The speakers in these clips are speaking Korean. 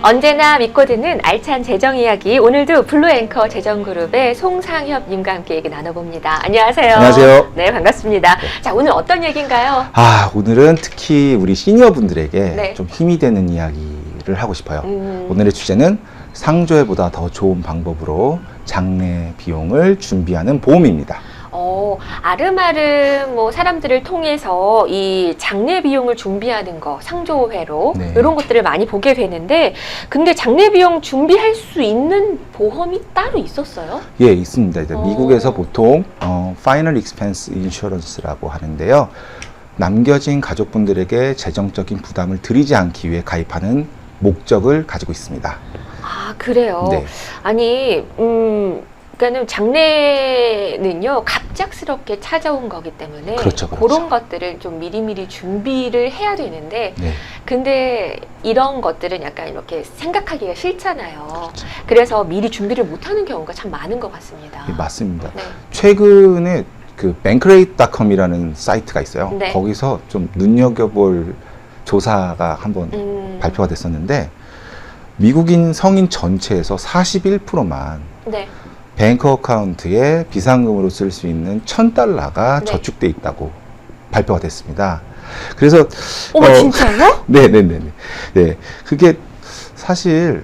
언제나 믿고 듣는 알찬 재정 이야기, 오늘도 블루앵커 재정그룹의 송상협님과 함께 얘기 나눠봅니다. 안녕하세요. 안녕하세요. 네, 반갑습니다. 자, 오늘 어떤 얘기인가요? 오늘은 특히 우리 시니어분들에게 네. 좀 힘이 되는 이야기를 하고 싶어요. 오늘의 주제는 상조회보다 더 좋은 방법으로 장래 비용을 준비하는 보험입니다. 아름아름 사람들을 통해서 이 장례 비용을 준비하는 거, 상조회로 네. 이런 것들을 많이 보게 되는데, 근데 장례 비용 준비할 수 있는 보험이 따로 있었어요? 예, 있습니다. 미국에서 보통 Final Expense Insurance라고 하는데요. 남겨진 가족분들에게 재정적인 부담을 드리지 않기 위해 가입하는 목적을 가지고 있습니다. 아, 그래요? 네. 아니, 그러니까는 장례는요, 갑작스럽게 찾아온 거기 때문에 그렇죠. 그런 것들을 좀 미리미리 준비를 해야 되는데, 네. 근데 이런 것들은 약간 이렇게 생각하기가 싫잖아요. 그렇죠. 그래서 미리 준비를 못하는 경우가 참 많은 것 같습니다. 예, 맞습니다. 네. 최근에 그 bankrate.com이라는 사이트가 있어요. 네. 거기서 좀 눈여겨볼 조사가 한번 발표가 됐었는데, 미국인 성인 전체에서 41%만 네. 뱅크 어카운트에 비상금으로 쓸 수 있는 $1,000가 네. 저축돼 있다고 발표가 됐습니다. 그래서 어머, 진짜요? 네네네. 네, 그게 사실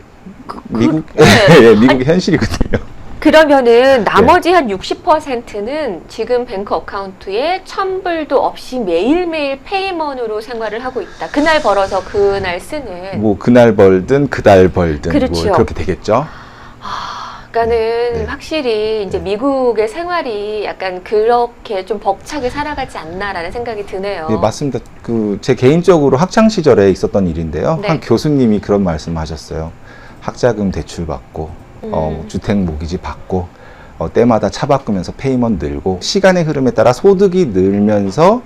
미국 네. 미국의 현실이거든요. 그러면은 나머지 한 60%는 지금 뱅크 어카운트에 $1,000불도 없이 매일매일 페이먼으로 생활을 하고 있다. 그날 벌어서 그날 쓰는. 뭐 그날 벌든 그달 벌든 그렇죠. 뭐 그렇게 되겠죠. 그러니까는 네. 확실히 이제 네. 미국의 생활이 약간 그렇게 좀 벅차게 살아가지 않나라는 생각이 드네요. 네, 맞습니다. 제 개인적으로 학창 시절에 있었던 일인데요. 네. 한 교수님이 그런 말씀하셨어요. 학자금 대출 받고 주택 모기지 받고 때마다 차 바꾸면서 페이먼 늘고 시간의 흐름에 따라 소득이 늘면서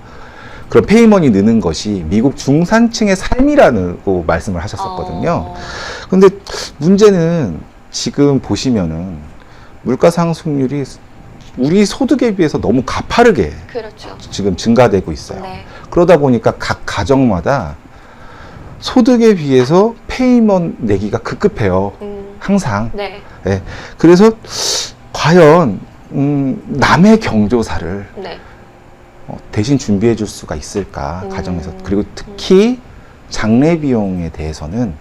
그런 페이먼이 느는 것이 미국 중산층의 삶이라고 말씀을 하셨었거든요. 근데 문제는 지금 보시면은 물가 상승률이 우리 소득에 비해서 너무 가파르게 그렇죠. 지금 증가되고 있어요. 네. 그러다 보니까 각 가정마다 소득에 비해서 페이먼 내기가 급급해요. 항상. 네. 네. 그래서 과연 남의 경조사를 네. 대신 준비해 줄 수가 있을까 가정에서. 그리고 특히 장례 비용에 대해서는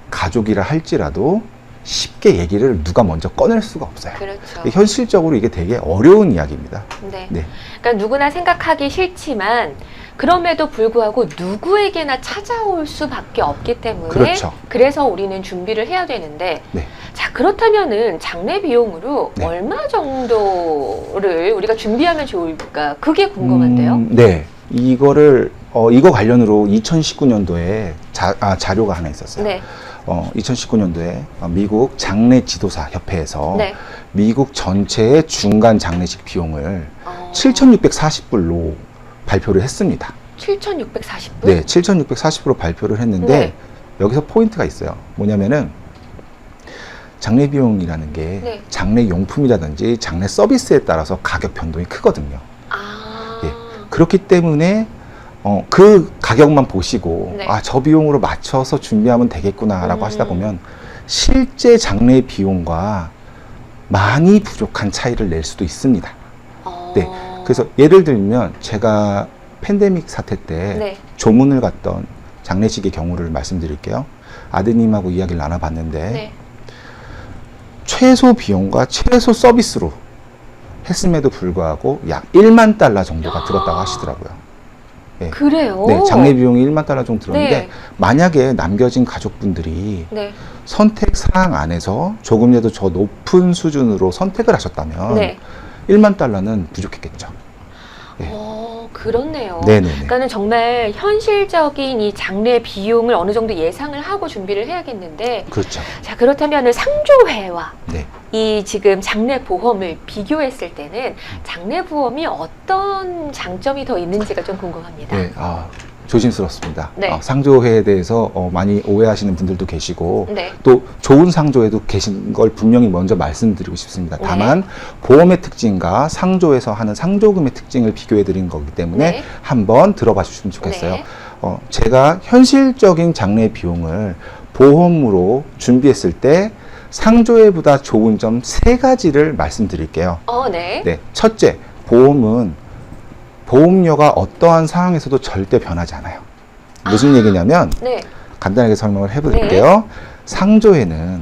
가족이라 할지라도 쉽게 얘기를 누가 먼저 꺼낼 수가 없어요. 그렇죠. 현실적으로 이게 되게 어려운 이야기입니다. 네. 네. 그러니까 누구나 생각하기 싫지만 그럼에도 불구하고 누구에게나 찾아올 수밖에 없기 때문에 그렇죠. 그래서 우리는 준비를 해야 되는데 네. 자, 그렇다면은 장례 비용으로 네. 얼마 정도를 우리가 준비하면 좋을까? 그게 궁금한데요. 네. 이거 관련으로 2019년도에 자료가 하나 있었어요. 네. 2019년도에 미국 장례 지도사 협회에서 네. 미국 전체의 중간 장례식 비용을 7,640불로 발표를 했습니다. 7,640불? 네, 7,640불로 발표를 했는데 네. 여기서 포인트가 있어요. 뭐냐면은 장례 비용이라는 게 네. 장례 용품이라든지 장례 서비스에 따라서 가격 변동이 크거든요. 예. 그렇기 때문에 그 가격만 보시고 네. 저 비용으로 맞춰서 준비하면 되겠구나라고 하시다 보면 실제 장례 비용과 많이 부족한 차이를 낼 수도 있습니다. 네. 그래서 예를 들면 제가 팬데믹 사태 때 네. 조문을 갔던 장례식의 경우를 말씀드릴게요. 아드님하고 이야기를 나눠봤는데 네. 최소 비용과 최소 서비스로 했음에도 불구하고 약 $10,000 정도가 들었다고 하시더라고요. 네. 그래요? 네, 장례 비용이 $10,000 정도 들었는데 네. 만약에 남겨진 가족분들이 네. 선택 사항 안에서 조금이라도 저 높은 수준으로 선택을 하셨다면 네. $10,000는 부족했겠죠. 네. 그렇네요. 네네네. 그러니까는 정말 현실적인 이 장례 비용을 어느 정도 예상을 하고 준비를 해야겠는데, 그렇죠. 자, 그렇다면은 상조회와 네. 이 지금 장례 보험을 비교했을 때는 장례 보험이 어떤 장점이 더 있는지가 좀 궁금합니다. 네. 조심스럽습니다. 네. 상조회에 대해서 많이 오해하시는 분들도 계시고 네. 또 좋은 상조회도 계신 걸 분명히 먼저 말씀드리고 싶습니다. 네. 다만 보험의 특징과 상조에서 하는 상조금의 특징을 비교해 드린 거기 때문에 네. 한번 들어봐 주시면 좋겠어요. 네. 제가 현실적인 장례 비용을 보험으로 준비했을 때 상조회보다 좋은 점 3가지를 말씀드릴게요. 네. 네, 첫째, 보험은 보험료가 어떠한 상황에서도 절대 변하지 않아요. 무슨 얘기냐면 네. 간단하게 설명을 해볼게요. 상조회는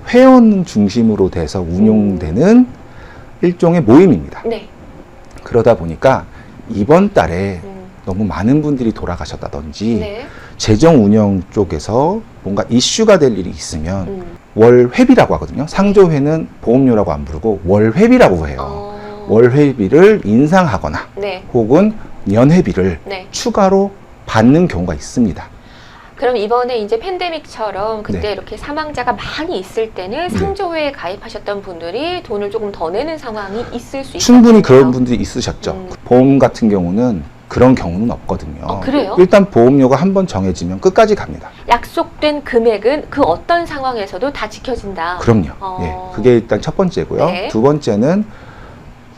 회원 중심으로 돼서 운용되는 일종의 모임입니다. 네. 그러다 보니까 이번 달에 너무 많은 분들이 돌아가셨다든지 네. 재정 운영 쪽에서 뭔가 이슈가 될 일이 있으면 월회비라고 하거든요. 상조회는 보험료라고 안 부르고 월회비라고 해요. 월회비를 인상하거나 네. 혹은 연회비를 네. 추가로 받는 경우가 있습니다. 그럼 이번에 이제 팬데믹처럼 그때 네. 이렇게 사망자가 많이 있을 때는 네. 상조회에 가입하셨던 분들이 돈을 조금 더 내는 상황이 있을 수 있어요. 충분히 그런 분들이 있으셨죠. 보험 같은 경우는 그런 경우는 없거든요. 그래요? 일단 보험료가 한번 정해지면 끝까지 갑니다. 약속된 금액은 그 어떤 상황에서도 다 지켜진다. 그럼요. 예, 그게 일단 첫 번째고요. 네. 두 번째는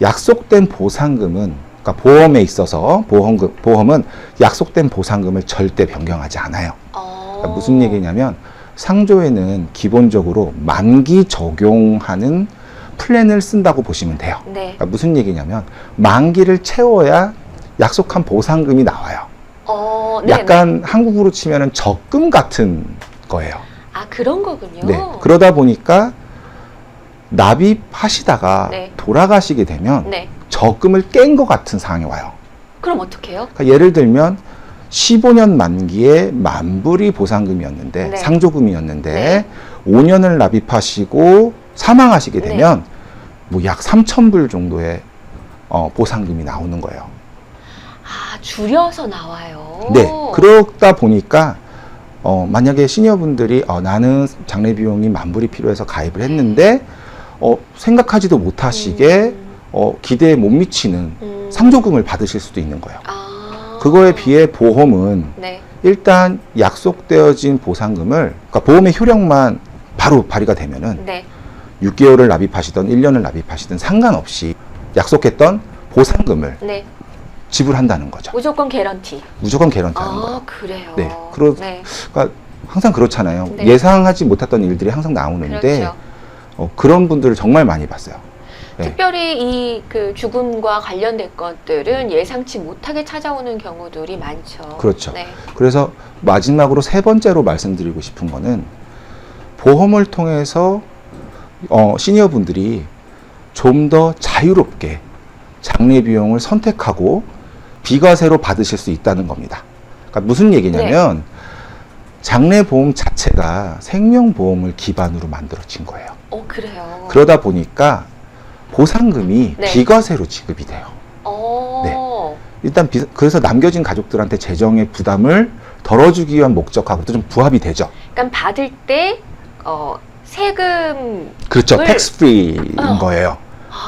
약속된 보상금은, 그러니까 보험에 있어서 보험은 약속된 보상금을 절대 변경하지 않아요. 그러니까 무슨 얘기냐면 상조회는 기본적으로 만기 적용하는 플랜을 쓴다고 보시면 돼요. 네. 그러니까 무슨 얘기냐면 만기를 채워야 약속한 보상금이 나와요. 네. 약간 한국으로 치면은 적금 같은 거예요. 아, 그런 거군요. 네. 그러다 보니까 납입하시다가 네. 돌아가시게 되면 네. 적금을 깬 것 같은 상황이 와요. 그럼 어떡해요? 그러니까 예를 들면 15년 만기에 만불이 보상금이었는데 네. 상조금이었는데 네. 5년을 납입하시고 사망하시게 네. 되면 뭐 약 3,000불 정도의 보상금이 나오는 거예요. 아, 줄여서 나와요. 네. 그러다 보니까 만약에 시니어분들이 나는 장례 비용이 만불이 필요해서 가입을 했는데 생각하지도 못하시게 기대에 못 미치는 상조금을 받으실 수도 있는 거예요. 그거에 비해 보험은 네. 일단 약속되어진 보상금을, 그러니까 보험의 효력만 바로 발휘가 되면은 네. 6개월을 납입하시던 1년을 납입하시든 상관없이 약속했던 보상금을 네. 지불한다는 거죠. 무조건 개런티. 무조건 개런티하는 거예요. 그래요. 네. 네. 그러니까 항상 그렇잖아요. 네. 예상하지 못했던 일들이 항상 나오는데 그렇죠. 그런 분들을 정말 많이 봤어요. 네. 특별히 이 그 죽음과 관련된 것들은 예상치 못하게 찾아오는 경우들이 많죠. 그렇죠. 네. 그래서 마지막으로 3번째로 말씀드리고 싶은 거는 보험을 통해서 시니어분들이 좀 더 자유롭게 장례 비용을 선택하고 비과세로 받으실 수 있다는 겁니다. 그러니까 무슨 얘기냐면 장례 보험 자체가 생명보험을 기반으로 만들어진 거예요. 그래요. 그러다 보니까 보상금이 네. 비과세로 지급이 돼요. 네. 일단 그래서 남겨진 가족들한테 재정의 부담을 덜어주기 위한 목적하고도 좀 부합이 되죠. 그러니까 받을 때 세금 그렇죠. 텍스 프리인 거예요.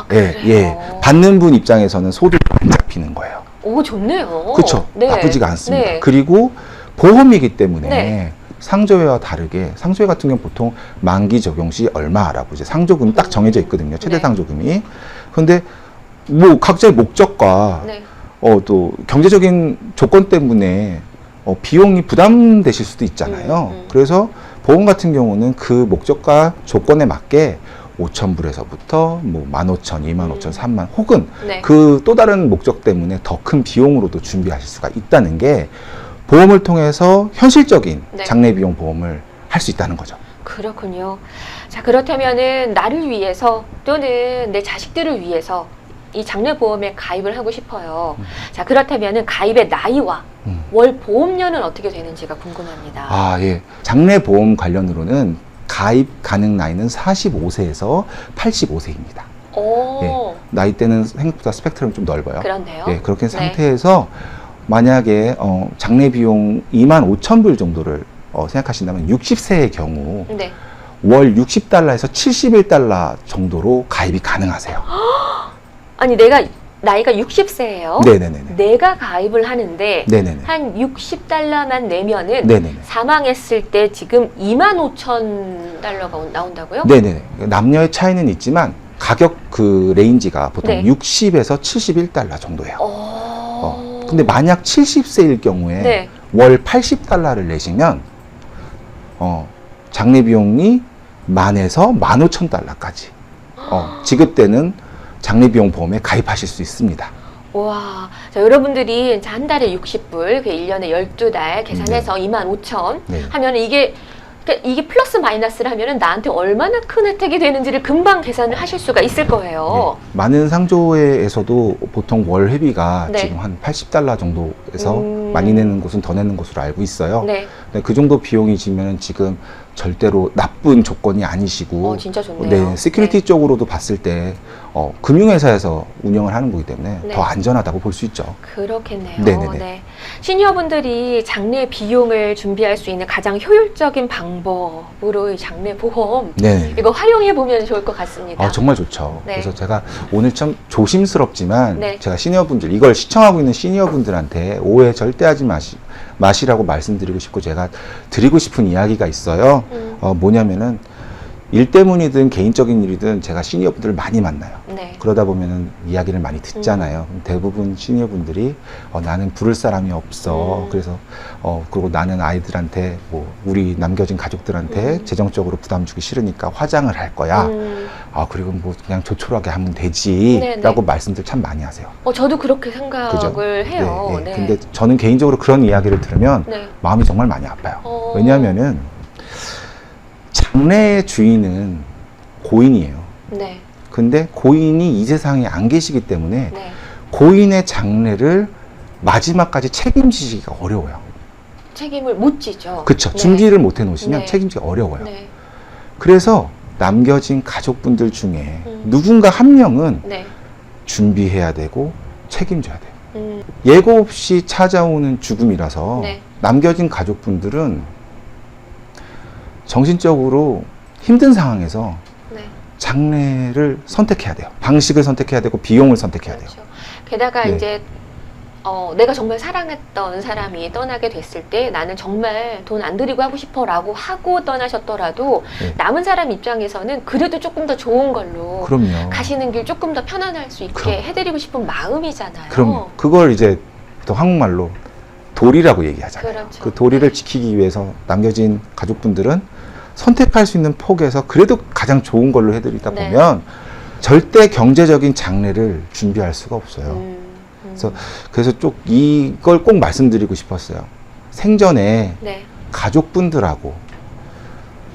그래요. 예. 받는 분 입장에서는 소득이 안 잡히는 거예요. 오, 좋네요. 그렇죠. 네. 나쁘지가 않습니다. 네. 그리고 보험이기 때문에 네. 상조회와 다르게 상조회 같은 경우 보통 만기 적용 시 얼마라고 이제 상조금이 딱 정해져 있거든요. 최대 네. 상조금이. 그런데 뭐 각자의 목적과 네. 또 경제적인 조건 때문에 비용이 부담되실 수도 있잖아요. 그래서 보험 같은 경우는 그 목적과 조건에 맞게 5,000불에서부터 뭐 15,000, 25,000, 3만 혹은 네. 그 또 다른 목적 때문에 더 큰 비용으로도 준비하실 수가 있다는 게 보험을 통해서 현실적인 네. 장례 비용 보험을 할 수 있다는 거죠. 그렇군요. 자, 그렇다면은 나를 위해서 또는 내 자식들을 위해서 이 장례보험에 가입을 하고 싶어요. 자, 그렇다면은 가입의 나이와 월 보험료는 어떻게 되는지가 궁금합니다. 아, 예. 장례 보험 관련으로는 가입 가능 나이는 45세에서 85세입니다. 오, 나이대는 생각보다 스펙트럼이 좀 넓어요. 그런데요. 예, 그렇게 네. 상태에서 만약에 장례 비용 25,000불 정도를 생각하신다면 60세의 경우 네. 월 60달러에서 71달러 정도로 가입이 가능하세요. 아니, 내가 나이가 60세예요. 네네네네. 내가 가입을 하는데 네네네. 한 60달러만 내면은 네네네. 사망했을 때 지금 25,000달러가 나온다고요? 네네네. 남녀의 차이는 있지만 가격 그 레인지가 보통 네. 60에서 71달러 정도예요. 오. 근데 만약 70세일 경우에 네. 월 80달러를 내시면 장례 비용이 10,000에서 15,000달러까지 지급되는 장례 비용 보험에 가입하실 수 있습니다. 와, 자, 여러분들이 자, 한 달에 60불, 그 1년에 12달 계산해서 25,000 네. 하면 이게 플러스 마이너스를 하면은 나한테 얼마나 큰 혜택이 되는지를 금방 계산을 하실 수가 있을 거예요. 네. 많은 상조회에서도 보통 월 회비가 네. 지금 한 80달러 정도에서 많이 내는 곳은 더 내는 곳으로 알고 있어요. 네. 네, 그 정도 비용이 지면 지금 절대로 나쁜 조건이 아니시고, 진짜 좋네요. 네, 시큐리티 네. 쪽으로도 봤을 때 금융회사에서 운영을 하는 거기 때문에 네. 더 안전하다고 볼 수 있죠. 그렇겠네요. 네네네. 네. 시니어분들이 장례 비용을 준비할 수 있는 가장 효율적인 방법으로 이 장례 보험 네. 이거 활용해 보면 좋을 것 같습니다. 정말 좋죠. 네. 그래서 제가 오늘 참 조심스럽지만 네. 제가 시니어분들, 이걸 시청하고 있는 시니어분들한테 오해 절대 하지 마시라고 말씀드리고 싶고, 제가 드리고 싶은 이야기가 있어요. 뭐냐면은 일 때문이든 개인적인 일이든 제가 시니어분들을 많이 만나요. 네. 그러다 보면은 이야기를 많이 듣잖아요. 대부분 시니어분들이 나는 부를 사람이 없어. 그래서 그리고 나는 아이들한테 뭐 우리 남겨진 가족들한테 재정적으로 부담 주기 싫으니까 화장을 할 거야. 그리고 뭐 그냥 조촐하게 하면 되지라고 말씀들 참 많이 하세요. 저도 그렇게 생각을 그죠? 해요. 네, 네. 근데 저는 개인적으로 그런 이야기를 들으면 네. 마음이 정말 많이 아파요. 왜냐하면은 장래의 주인은 고인이에요. 네. 근데 고인이 이 세상에 안 계시기 때문에 네. 고인의 장례를 마지막까지 책임지기가 어려워요. 책임을 못 지죠. 그렇죠. 네. 준비를 못 해놓으시면 네. 책임지기가 어려워요. 네. 그래서 남겨진 가족분들 중에 누군가 한 명은 네. 준비해야 되고 책임져야 돼요. 예고 없이 찾아오는 죽음이라서 네. 남겨진 가족분들은 정신적으로 힘든 상황에서 네. 장례를 선택해야 돼요. 방식을 선택해야 되고 비용을 선택해야 돼요. 그렇죠. 게다가 네. 이제 내가 정말 사랑했던 사람이 떠나게 됐을 때 나는 정말 돈 안 들이고 하고 싶어라고 하고 떠나셨더라도 네. 남은 사람 입장에서는 그래도 조금 더 좋은 걸로 그럼요. 가시는 길 조금 더 편안할 수 있게 그럼. 해드리고 싶은 마음이잖아요. 그럼 그걸 이제 또 한국말로 도리라고 얘기하잖아요. 그렇죠. 그 도리를 지키기 위해서 남겨진 가족분들은 선택할 수 있는 폭에서 그래도 가장 좋은 걸로 해드리다 네. 보면 절대 경제적인 장례를 준비할 수가 없어요. 그래서 좀 이걸 꼭 말씀드리고 싶었어요. 생전에 네. 가족분들하고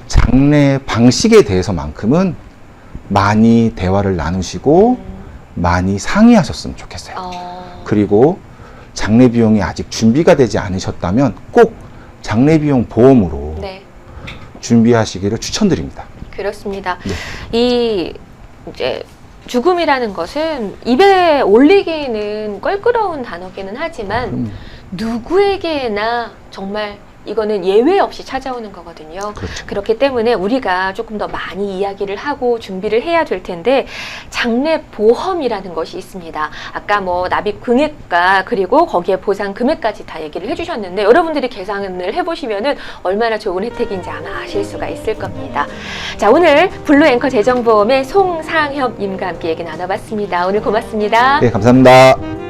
장례 방식에 대해서만큼은 많이 대화를 나누시고 많이 상의하셨으면 좋겠어요. 그리고 장례 비용이 아직 준비가 되지 않으셨다면 꼭 장례 비용 보험으로 네. 준비하시기를 추천드립니다. 그렇습니다. 네. 이 이제 죽음이라는 것은 입에 올리기는 껄끄러운 단어기는 하지만 누구에게나 정말 이거는 예외 없이 찾아오는 거거든요. 그렇죠. 그렇기 때문에 우리가 조금 더 많이 이야기를 하고 준비를 해야 될 텐데 장례 보험이라는 것이 있습니다. 아까 뭐 납입 금액과 그리고 거기에 보상 금액까지 다 얘기를 해주셨는데 여러분들이 계산을 해보시면은 얼마나 좋은 혜택인지 아마 아실 수가 있을 겁니다. 자, 오늘 블루 앵커 재정보험의 송상협님과 함께 얘기 나눠봤습니다. 오늘 고맙습니다. 네, 감사합니다.